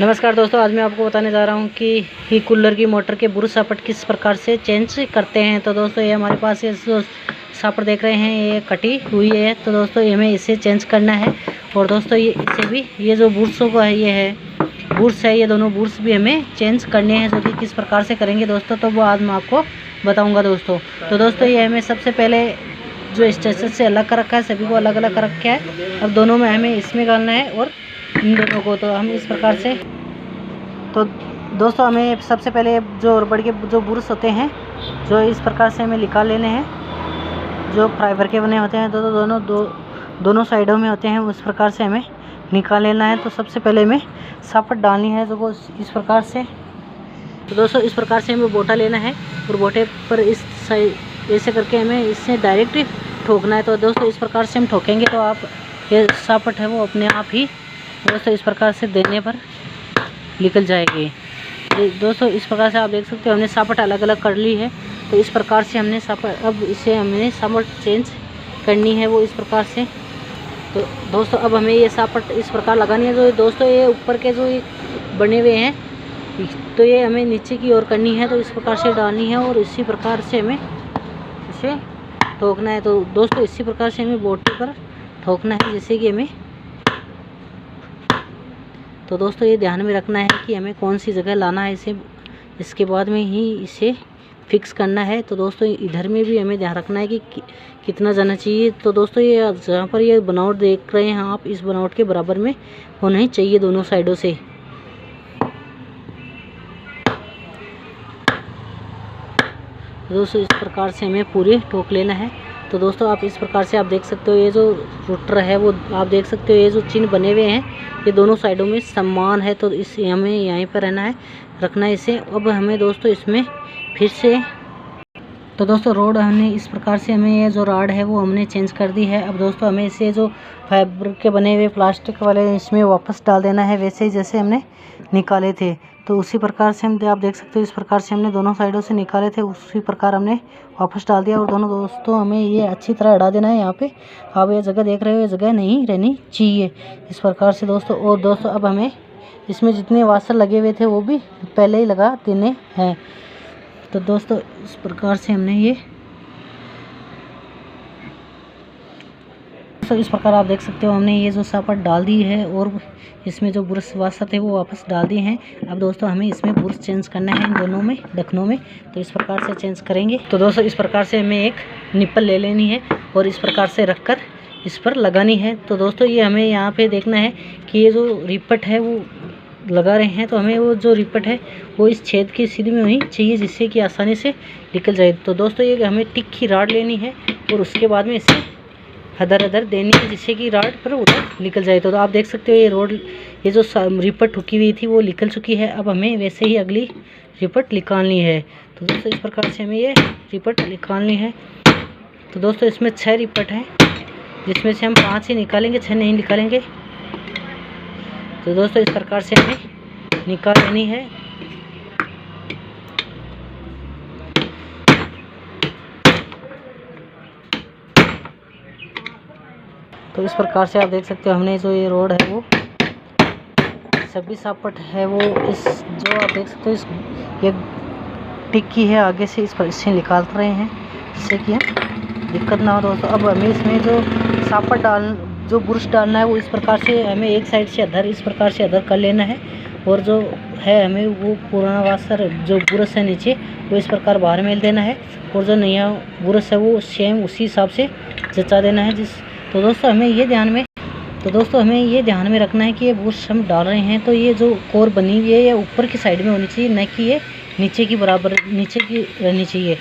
नमस्कार दोस्तों, आज मैं आपको बताने जा रहा हूं कि ही कूलर की मोटर के बुरुश सापट किस प्रकार से चेंज करते हैं। तो दोस्तों ये हमारे पास ये जो सापट देख रहे हैं ये कटी हुई है। तो दोस्तों हमें इसे चेंज करना है। और दोस्तों ये इसे भी ये जो बुरुशों का है ये है बुरुश है, ये दोनों बुरुश भी हमें चेंज करने हैं। जो कि किस प्रकार से करेंगे दोस्तों, तो वो आज मैं आपको बताऊँगा दोस्तों। तो दोस्तों ये हमें सबसे पहले जो स्टेशन से अलग कर रखा है, सभी को अलग अलग कर रखा है। अब दोनों में हमें इसमें डालना है और इन दोनों को तो हम इस प्रकार से। तो दोस्तों हमें सबसे पहले जो रबड़ के जो बुरुश होते हैं जो इस प्रकार से हमें निकाल लेने हैं, जो फाइबर के बने होते हैं। तो दोनों साइडों में होते हैं, उस प्रकार से हमें निकाल लेना है। तो सबसे पहले हमें सापट डालनी है जो इस प्रकार से। तो दोस्तों इस प्रकार से हमें बोटा लेना है और बोटे पर इस साइड ऐसे करके हमें इससे डायरेक्ट ठोकना है। तो दोस्तों इस प्रकार से हम ठोकेंगे तो आप ये सापट है वो अपने आप ही दोस्तों इस प्रकार से देने पर निकल जाएगी। दोस्तों इस प्रकार से आप देख सकते हो हमने सापट अलग अलग कर ली है। तो इस प्रकार से हमने सापट, अब इसे हमने सापट चेंज करनी है वो इस प्रकार से। तो दोस्तों अब हमें ये सापट इस प्रकार लगानी है। जो दोस्तों ये ऊपर के जो बने हुए हैं तो ये हमें नीचे की ओर करनी है। तो इस प्रकार से डालनी है और इसी प्रकार से हमें इसे ठोकना है। तो दोस्तों इसी प्रकार से हमें बोटे पर ठोकना है जिससे कि हमें। तो दोस्तों ये ध्यान में रखना है कि हमें कौन सी जगह लाना है इसे, इसके बाद में ही इसे फिक्स करना है। तो दोस्तों इधर में भी हमें ध्यान रखना है कि कितना जाना चाहिए। तो दोस्तों ये जहाँ पर ये बनावट देख रहे हैं आप, इस बनावट के बराबर में होना ही चाहिए दोनों साइडों से। दोस्तों इस प्रकार से हमें पूरे ठोक लेना है। तो दोस्तों आप इस प्रकार से आप देख सकते हो ये जो रूटर है वो आप देख सकते हो, ये जो चिन्ह बने हुए हैं ये दोनों साइडों में समान है। तो इस हमें यहीं पर रहना है, रखना है इसे। अब हमें दोस्तों इसमें फिर से तो दोस्तों रोड हमने इस प्रकार से हमें ये जो रॉड है वो हमने चेंज कर दी है। अब दोस्तों हमें इसे जो फाइबर के बने हुए प्लास्टिक वाले इसमें वापस डाल देना है, वैसे ही जैसे हमने निकाले थे। तो उसी प्रकार से हम आप देख सकते हो इस प्रकार से हमने दोनों साइडों से निकाले थे, उसी प्रकार हमने वापस डाल दिया। और दोनों दोस्तों हमें ये अच्छी तरह हटा देना है। यहाँ पे आप ये जगह देख रहे हो, ये जगह नहीं रहनी चाहिए इस प्रकार से दोस्तों। और दोस्तों अब हमें इसमें जितने वाशर लगे हुए थे वो भी पहले ही लगा देने हैं। तो दोस्तों इस प्रकार से हमने ये तो इस प्रकार आप देख सकते हो हमने ये जो सापट डाल दी है और इसमें जो बुरुश वाशर थे वो वापस डाल दिए हैं। अब दोस्तों हमें इसमें बुरुश चेंज करना है इन दोनों में, ढक्कनों में। तो इस प्रकार से चेंज करेंगे। तो दोस्तों इस प्रकार से हमें एक निप्पल ले लेनी है और इस प्रकार से रखकर इस पर लगानी है। तो दोस्तों ये हमें यहाँ पे देखना है कि ये जो रिपट है वो लगा रहे हैं, तो हमें वो जो रिपट है वो इस छेद की सीधी में होनी चाहिए जिससे कि आसानी से निकल जाए। तो दोस्तों ये हमें टिक की राड लेनी है और उसके बाद में इसे अदर अदर देनी है जिससे कि राड पर उधर निकल जाए। तो आप देख सकते हो ये जो रिपट ठुकी हुई थी वो निकल चुकी है। अब हमें वैसे ही अगली रिपट निकालनी है। तो दोस्तों इस प्रकार से हमें ये रिपट निकालनी है। तो दोस्तों इसमें 6 रिपट हैं जिसमें से हम 5 ही निकालेंगे, 6 नहीं निकालेंगे। तो दोस्तों इस प्रकार से हमें निकाल लेनी है। तो इस प्रकार से आप देख सकते हो हमने जो ये रोड है वो सभी सापट है वो इस जो आप देख सकते हो इस ये टिक्की है आगे से इस पर इससे निकाल रहे हैं जिससे कि दिक्कत ना हो। दोस्तों अब हमें इसमें जो सापट जो बुरुश डालना है वो इस प्रकार से हमें एक साइड से अधर इस प्रकार से अधर कर लेना है। और जो है हमें वो पुराना वाशर जो बुरुश है नीचे वो इस प्रकार बाहर मेल देना है और जो नया बुरुश है वो सेम उसी हिसाब से जचा देना है तो दोस्तों हमें ये ध्यान में रखना है कि ये बुरुश हम डाल रहे हैं तो ये जो कोर बनी हुई है ये ऊपर की साइड में होनी चाहिए, न कि ये नीचे की बराबर नीचे की रहनी चाहिए।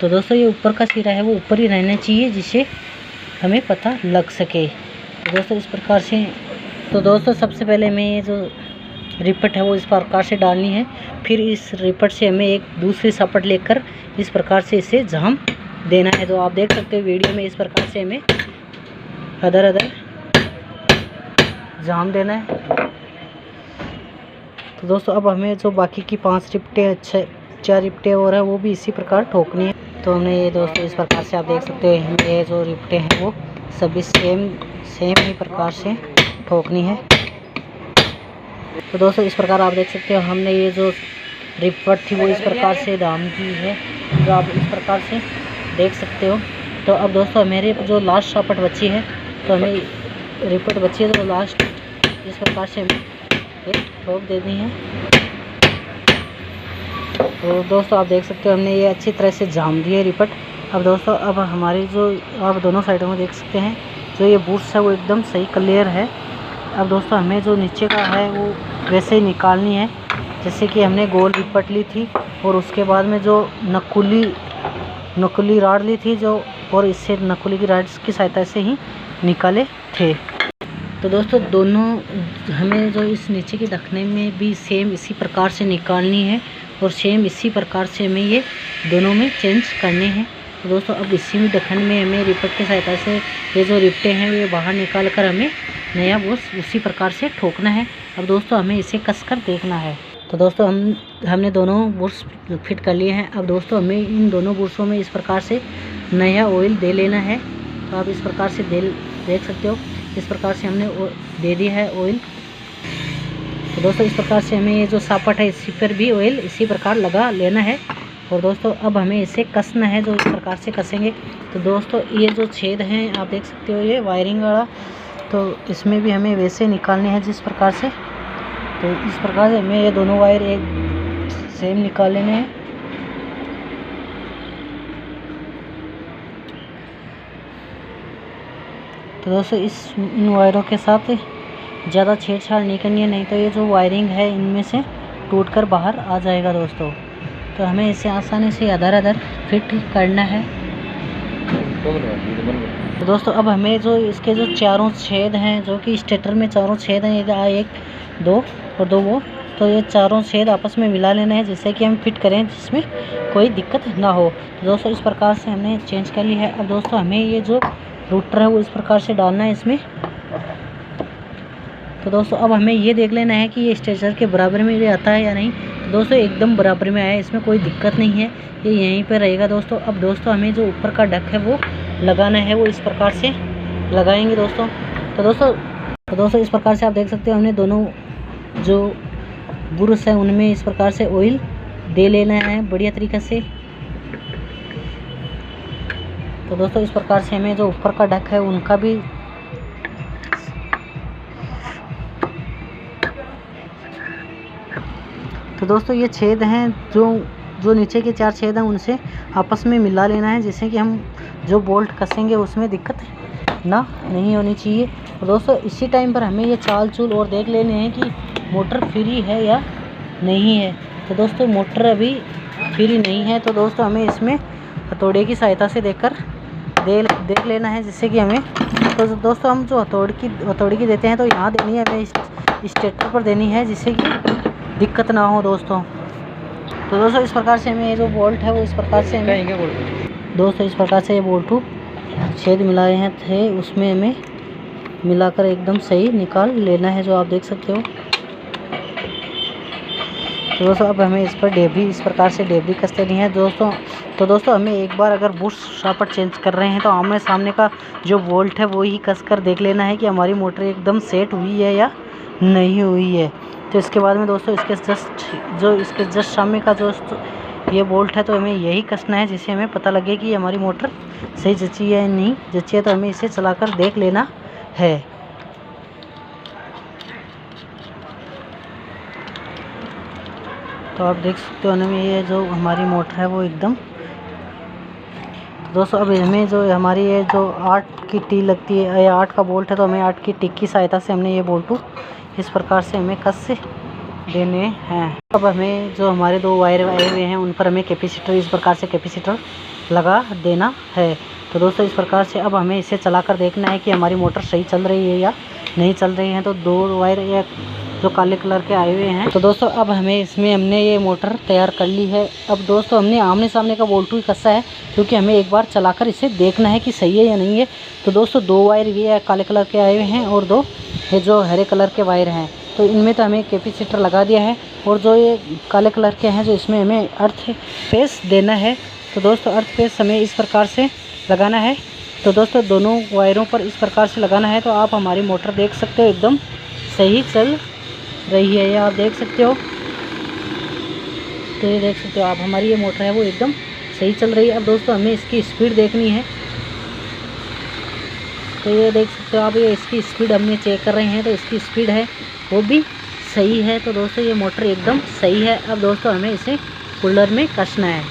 तो दोस्तों ये ऊपर का सिरा है वो ऊपर ही रहना चाहिए जिससे हमें पता लग सके। तो दोस्तों इस प्रकार से तो दोस्तों सबसे पहले हमें ये जो रिपट है वो इस प्रकार से डालनी है। फिर इस रिपट से हमें एक दूसरी सापट लेकर इस प्रकार से इसे जाम देना है। तो आप देख सकते हो वीडियो में इस प्रकार से हमें अदर अदर जाम देना है। तो दोस्तों अब हमें जो बाकी की 5 रिपटें 4 रिपटें और है वो भी इसी प्रकार ठोकनी है। तो हमने ये दोस्तों इस प्रकार से आप देख सकते हो हमें ये जो रिपटें हैं वो सभी सेम ही प्रकार से ठोकनी है। तो दोस्तों इस प्रकार आप देख सकते हो हमने ये जो रिपट थी वो इस प्रकार से दाम दी है, जो आप इस प्रकार से देख सकते हो। तो अब दोस्तों मेरे जो लास्ट शापट बची है, तो हमें रिपट बची है तो लास्ट इस प्रकार से हमें एक ठोक देनी है। तो दोस्तों आप देख सकते हो हमने ये अच्छी तरह से जाम दी है रिपट। अब दोस्तों अब हमारी जो आप दोनों साइडों में देख सकते हैं जो ये बुर्स है वो एकदम सही क्लियर है। अब दोस्तों हमें जो नीचे का है वो वैसे ही निकालनी है जैसे कि हमने गोल रिपट ली थी और उसके बाद में जो नकुली राड ली थी जो, और इससे नकुली की राड की सहायता से ही निकाले थे। तो दोस्तों दोनों हमें जो इस नीचे के ढकने में भी सेम इसी प्रकार से निकालनी है और सेम इसी प्रकार से हमें ये दोनों में चेंज करने हैं। तो दोस्तों अब इसी में ढक्कन में हमें रिपट की सहायता से ये जो रिपटे हैं ये बाहर निकाल कर हमें नया बुर्स उसी प्रकार से ठोकना है। अब दोस्तों हमें इसे कसकर देखना है। तो दोस्तों हमने दोनों बुर्स फिट कर लिए हैं। अब दोस्तों हमें इन दोनों बुर्सों में इस प्रकार से नया ऑयल दे लेना है। तो आप इस प्रकार से देख सकते हो, इस प्रकार से हमने दे दिया है ऑयल। तो दोस्तों इस प्रकार से हमें ये जो सापट है इसी पर भी ऑयल इसी प्रकार लगा लेना है। और दोस्तों अब हमें इसे कसना है, जो इस प्रकार से कसेंगे। तो दोस्तों ये जो छेद हैं आप देख सकते हो ये वायरिंग वाला, तो इसमें भी हमें वैसे निकालने हैं जिस प्रकार से। तो इस प्रकार से हमें ये दोनों वायर एक सेम निकाल लेने हैं। तो दोस्तों इन वायरों के साथ ज़्यादा छेड़छाड़ नहीं करनी है, नहीं तो ये जो वायरिंग है इनमें से टूटकर बाहर आ जाएगा दोस्तों। तो हमें इसे आसानी से अदर फिट करना है। तो दोस्तों अब हमें जो इसके जो चारों छेद हैं, जो कि स्टेटर में चारों छेद हैं, ये 1 2 और 2 वो, तो ये चारों छेद आपस में मिला लेना है जिससे कि हम फिट करें जिसमें कोई दिक्कत ना हो। तो दोस्तों इस प्रकार से हमने चेंज कर ली है। अब दोस्तों हमें ये जो रूटर है वो इस प्रकार से डालना है इसमें। तो दोस्तों अब हमें ये देख लेना है कि ये स्ट्रेचर के बराबर में ये आता है या नहीं। तो दोस्तों एकदम बराबर में आया, इसमें कोई दिक्कत नहीं है, ये यहीं पर रहेगा दोस्तों। अब दोस्तों हमें जो ऊपर का डक है वो लगाना है, वो इस प्रकार से लगाएंगे दोस्तों। तो दोस्तों इस प्रकार से आप देख सकते हो हमने दोनों जो बुर्स है उनमें इस प्रकार से ऑयल दे लेना है बढ़िया तरीके से। तो दोस्तों इस प्रकार से हमें जो ऊपर का डक है उनका भी तो दोस्तों ये छेद हैं जो नीचे के 4 छेद हैं उनसे आपस में मिला लेना है जिससे कि हम जो बोल्ट कसेंगे उसमें दिक्कत नहीं होनी चाहिए। तो दोस्तों इसी टाइम पर हमें ये चाल चूल और देख लेने हैं कि मोटर फ्री है या नहीं है। तो दोस्तों मोटर अभी फ्री नहीं है, तो दोस्तों हमें इसमें हथौड़े की सहायता से देख लेना है जिससे कि हमें, तो दोस्तों हम जो हथौड़ी की देते हैं तो यहाँ देनी है, हमें स्टेटर पर देनी है जिससे कि दिक्कत ना हो दोस्तों। तो दोस्तों इस प्रकार से हमें ये जो बोल्ट है वो इस प्रकार से दोस्तों इस प्रकार से ये बोल्टू छेद मिलाए हैं थे उसमें हमें मिलाकर एकदम सही निकाल लेना है, जो आप देख सकते हो। तो दोस्तों अब हमें इस पर डेबरी इस प्रकार से डेबरी कस देनी है दोस्तों। तो दोस्तों हमें एक बार अगर बुश शापट चेंज कर रहे हैं तो आमने सामने का जो बोल्ट है वो ही कस कर देख लेना है कि हमारी मोटर एकदम सेट हुई है या नहीं हुई है। तो इसके बाद में दोस्तों इसके जस्ट सामने का जो ये बोल्ट है तो हमें यही कसना है जिससे हमें पता लगे कि हमारी मोटर सही जची है या नहीं जची है। तो हमें इसे चलाकर देख लेना है। तो आप देख सकते हो हमें ये जो हमारी मोटर है वो एकदम। दोस्तों अब हमें जो हमारी ये जो 8 की टी लगती है या 8 का बोल्ट है तो हमें 8 की टिक की सहायता से हमने ये बोल्टू इस प्रकार से हमें कस देने हैं। अब हमें जो हमारे 2 वायर आए हुए हैं उन पर हमें कैपेसिटर इस प्रकार से कैपेसिटर लगा देना है। तो दोस्तों इस प्रकार से अब हमें इसे चलाकर देखना है कि हमारी मोटर सही चल रही है या नहीं चल रही है। तो 2 वायर या जो काले कलर के आए हुए हैं। तो दोस्तों अब हमने ये मोटर तैयार कर ली है। अब दोस्तों हमने आमने सामने का बोल्टू ही कसा है क्योंकि हमें एक बार चलाकर इसे देखना है कि सही है या नहीं है। तो दोस्तों 2 वायर ये काले कलर के आए हुए हैं और 2 ये जो हरे कलर के वायर हैं। तो इनमें तो हमें कैपेसिटर लगा दिया है और जो ये काले कलर के हैं जो इसमें हमें अर्थ फेस देना है। तो दोस्तों अर्थ फेस हमें इस प्रकार से लगाना है। तो दोस्तों दोनों वायरों पर इस प्रकार से लगाना है। तो आप हमारी मोटर देख सकते हो एकदम सही चल रही है, ये आप देख सकते हो। तो ये देख सकते हो आप, हमारी ये मोटर है वो एकदम सही चल रही है। अब दोस्तों हमें इसकी स्पीड देखनी है। तो ये देख सकते हो आप, ये इसकी स्पीड हमने चेक कर रहे हैं, तो इसकी स्पीड है वो भी सही है। तो दोस्तों ये मोटर एकदम सही है। अब दोस्तों हमें इसे कूलर में कसना है।